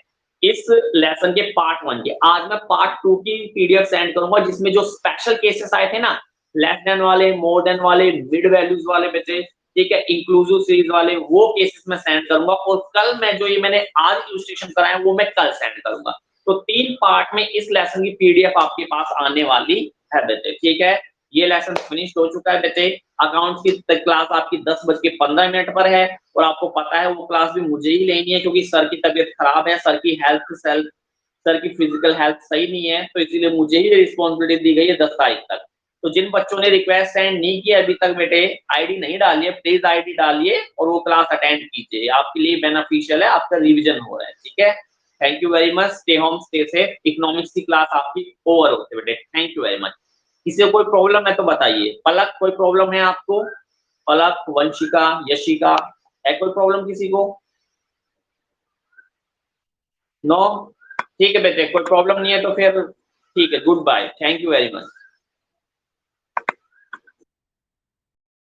इस लेसन के पार्ट 1 के। आज मैं पार्ट 2 की पीडीएफ सेंड करूंगा जिसमें जो स्पेशल केसेस आए थे ना, लेस देन वाले, मोर देन वाले, मिड वैल्यूज वाले बेटे, ठीक है, इंक्लूसिव सीरीज वाले, वो केसेस मैं सेंड करूंगा। और कल मैं जो ये मैंने आज इलस्ट्रेशन कराया वो मैं कल सेंड करूंगा। तो 3 पार्ट में इस लेसन की पीडीएफ आपके पास आने वाली है बेटे, ठीक है। ये लेसन फिनिश हो चुका है बेटे। अकाउंट्स की क्लास आपकी 10:15 पर है और आपको पता है वो क्लास भी मुझे ही लेनी है क्योंकि सर की तबीयत खराब है, सर की सर की फिजिकल हेल्थ सही नहीं है, तो इसीलिए मुझे ही रिस्पॉन्सिबिलिटी दी गई है 10 तारीख तक। तो जिन बच्चों ने रिक्वेस्ट सेंड नहीं किया अभी तक बेटे, आईडी नहीं डालिए, प्लीज आईडी डालिए और वो क्लास अटेंड कीजिए, आपके लिए बेनिफिशियल है, आपका रिवीजन हो रहा है, ठीक है। Thank you very much, stay home stay safe. Economics की क्लास आपकी ओवर होती है बेटे, थैंक यू वेरी मच। किसी को कोई प्रॉब्लम है तो बताइए। पलक कोई प्रॉब्लम है आपको? पलक, वंशिका, यशिका, है कोई प्रॉब्लम किसी को? नो, ठीक है बेटे, कोई प्रॉब्लम नहीं है तो फिर ठीक है, goodbye, thank you very much.